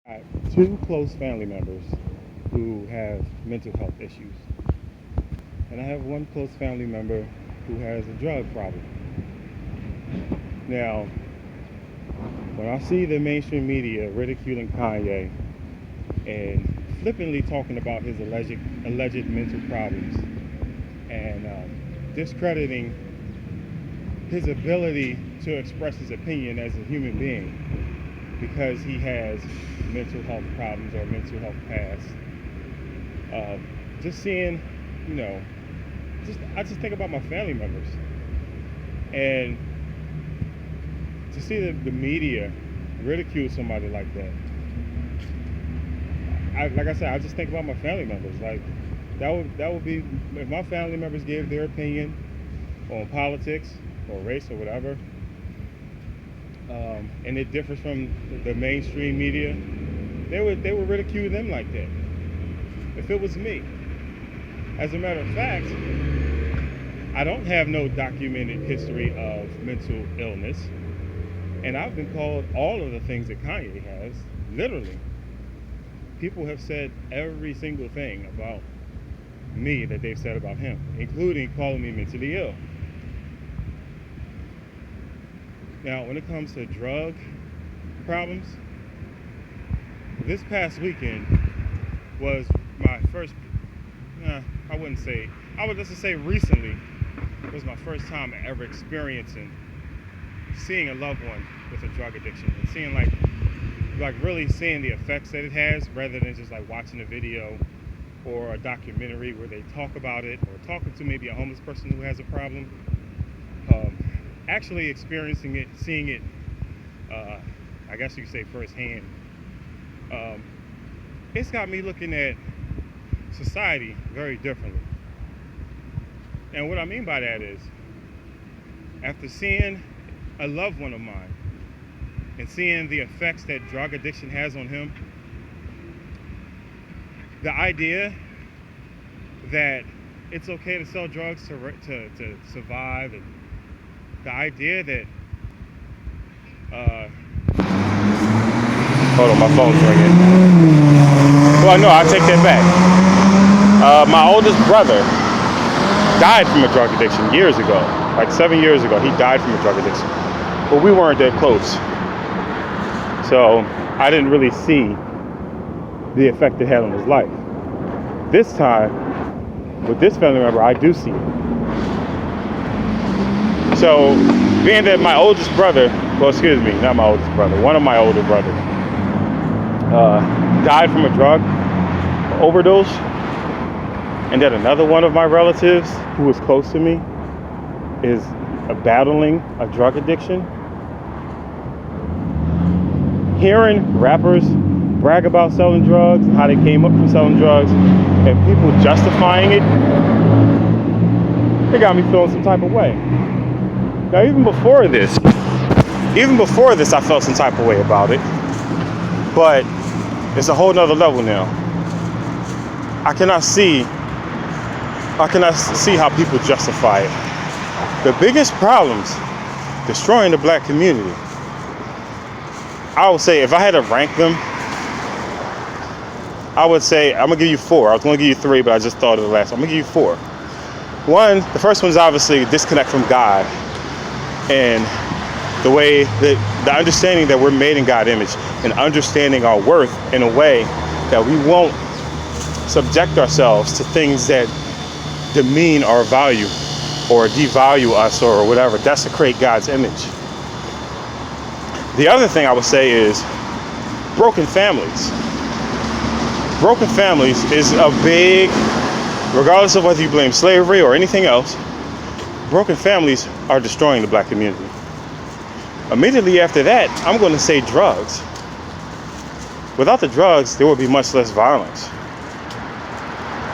got two close family members who have mental health issues, and I have one close family member who has a drug problem. Now, when I see the mainstream media ridiculing Kanye and flippantly talking about his alleged mental problems and discrediting his ability to express his opinion as a human being because he has mental health problems or mental health past. Just seeing, you know, I just think about my family members, and to see the media ridicule somebody like that. Like I said, I just think about my family members. Like that would be if my family members gave their opinion on politics or race or whatever, and it differs from the mainstream media. They would ridicule them like that if it was me. As a matter of fact, I don't have no documented history of mental illness, and I've been called all of the things that Kanye has. Literally, people have said every single thing about me that they've said about him, including calling me mentally ill. Now, when it comes to drug problems, this past weekend was my first, let's just say recently, was my first time ever seeing a loved one with a drug addiction and seeing like really seeing the effects that it has, rather than just like watching a video or a documentary where they talk about it, or talking to maybe a homeless person who has a problem. Actually experiencing it, seeing it, I guess you could say firsthand, it's got me looking at society very differently. And what I mean by that is, after seeing a loved one of mine and seeing the effects that drug addiction has on him, the idea that it's okay to sell drugs to survive, and the idea that hold on, my phone's ringing. Well, no, I take that back. My oldest brother died from a drug addiction years ago, like 7 years ago. He died from a drug addiction, but we weren't that close, so I didn't really see the effect it had on his life. This time, with this family member, I do see it. So, being that my oldest brother, not my oldest brother, one of my older brothers, died from a drug overdose, and that another one of my relatives who was close to me is battling a drug addiction. Hearing rappers brag about selling drugs and how they came up from selling drugs, and people justifying it got me feeling some type of way. Now, even before this, I felt some type of way about it, but it's a whole nother level now. I cannot see how people justify it. The biggest problems destroying the black community, I would say, if I had to rank them, I would say, I'm gonna give you four. I was gonna give you three, but I just thought of the last one. I'm gonna give you four. The first one is obviously disconnect from God, and the way that the understanding that we're made in God's image, and understanding our worth in a way that we won't subject ourselves to things that demean our value or devalue us or whatever, desecrate God's image. The other thing I would say is broken families. Broken families is a big, regardless of whether you blame slavery or anything else, broken families are destroying the black community. Immediately after that, I'm going to say drugs. Without the drugs, there would be much less violence.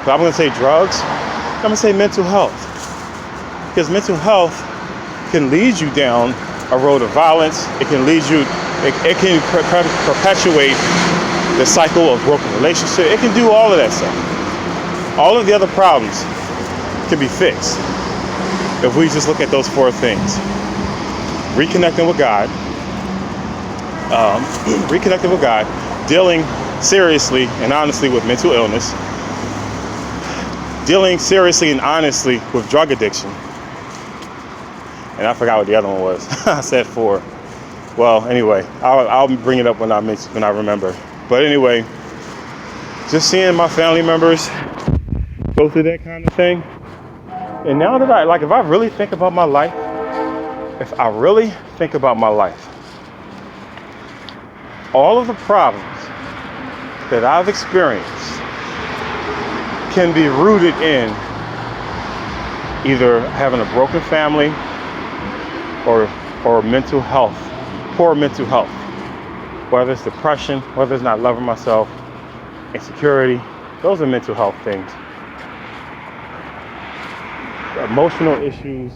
But I'm going to say drugs. I'm going to say mental health. Because mental health can lead you down a road of violence. It can lead you, it can perpetuate the cycle of broken relationships. It can do all of that stuff. All of the other problems can be fixed if we just look at those four things. Reconnecting with God, dealing seriously and honestly with mental illness, dealing seriously and honestly with drug addiction. And I forgot what the other one was. I said 4. Well, anyway, I'll bring it up when I remember. But anyway, just seeing my family members go through that kind of thing. And now that if I really think about my life, all of the problems that I've experienced can be rooted in either having a broken family or mental health, poor mental health. Whether it's depression, whether it's not loving myself, insecurity, those are mental health things. Emotional issues,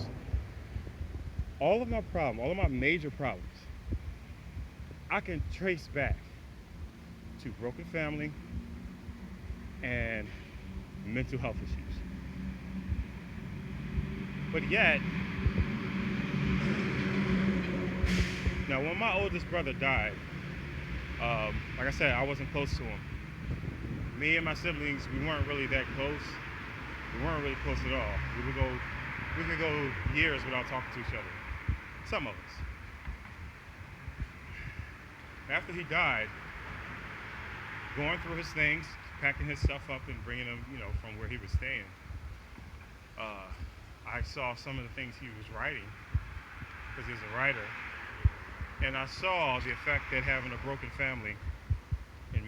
all of my major problems, I can trace back to broken family and mental health issues. But yet, now when my oldest brother died, like I said, I wasn't close to him. Me and my siblings, we weren't really that close. We weren't really close at all. We could go years without talking to each other. Some of us. After he died, going through his things, packing his stuff up and bringing him, from where he was staying, I saw some of the things he was writing, because he was a writer, and I saw the effect that having a broken family and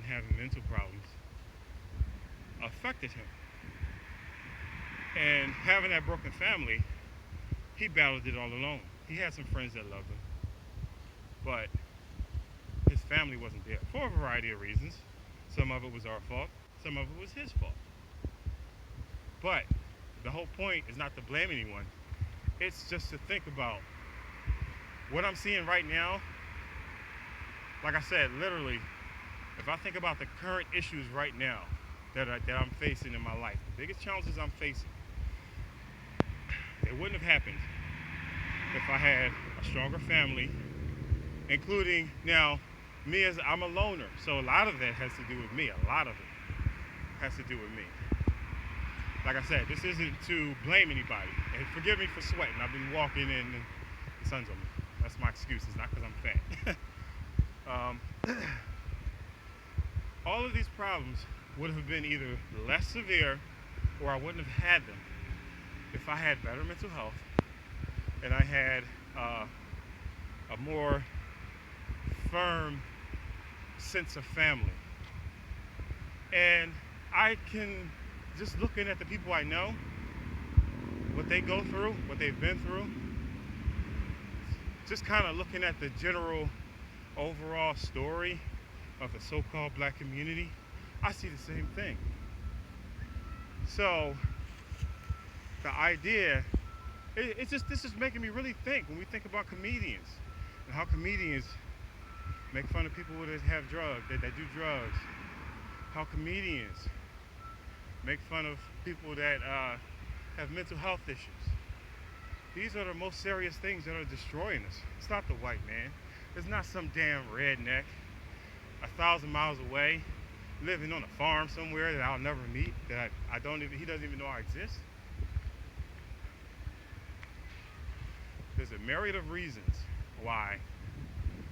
having mental problems affected him. And having that broken family, he battled it all alone. He had some friends that loved him, but his family wasn't there for a variety of reasons. Some of it was our fault, some of it was his fault. But the whole point is not to blame anyone. It's just to think about what I'm seeing right now. Like I said, literally, if I think about the current issues right now that I'm facing in my life, the biggest challenges I'm facing, they wouldn't have happened if I had a stronger family, including now me, as I'm a loner, so a lot of that has to do with me. A lot of it has to do with me. Like I said, this isn't to blame anybody, and forgive me for sweating. I've been walking and the sun's on me. That's my excuse. It's not because I'm fat. All of these problems would have been either less severe, or I wouldn't have had them if I had better mental health and I had a more firm sense of family. And I can, just looking at the people I know, what they go through, what they've been through, just kind of looking at the general overall story of the so-called black community, I see the same thing. So the idea, this is making me really think when we think about comedians and how comedians make fun of people that have drugs, that do drugs. How comedians make fun of people that have mental health issues. These are the most serious things that are destroying us. It's not the white man. It's not some damn redneck 1,000 miles away, living on a farm somewhere that I'll never meet, that he doesn't even know I exist. There's a myriad of reasons why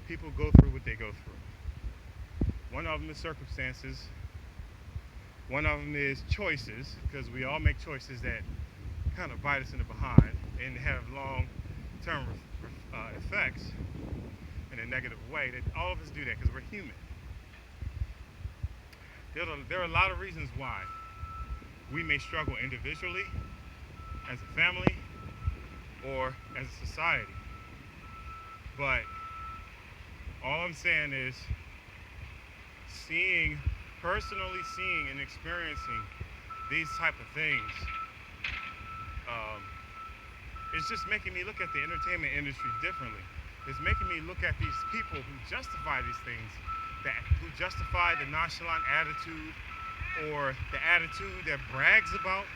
people go through what they go through. One of them is circumstances. One of them is choices, because we all make choices that kind of bite us in the behind and have long-term effects in a negative way. That all of us do that because we're human. There are a lot of reasons why we may struggle individually, as a family, or as a society. But all I'm saying is personally seeing and experiencing these type of things, it's just making me look at the entertainment industry differently. It's making me look at these people who justify these things, who justify the nonchalant attitude or the attitude that brags about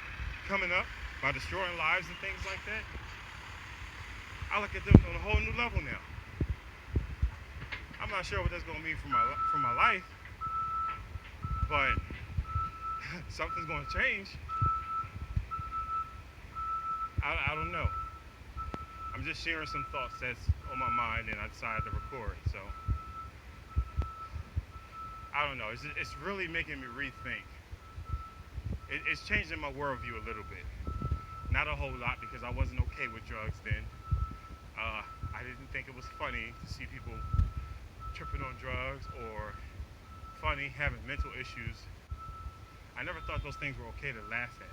coming up by destroying lives and things like that. I look at them on a whole new level now. I'm not sure what that's gonna mean for my life, but something's gonna change. I don't know. I'm just sharing some thoughts that's on my mind, and I decided to record. So I don't know. It's really making me rethink. It's changing my worldview a little bit. Not a whole lot because I wasn't okay with drugs then. I didn't think it was funny to see people tripping on drugs or funny having mental issues. I never thought those things were okay to laugh at.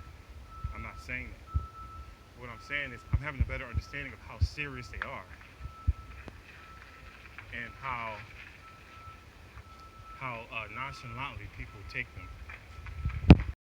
I'm not saying that. What I'm saying is I'm having a better understanding of how serious they are and how nonchalantly people take them.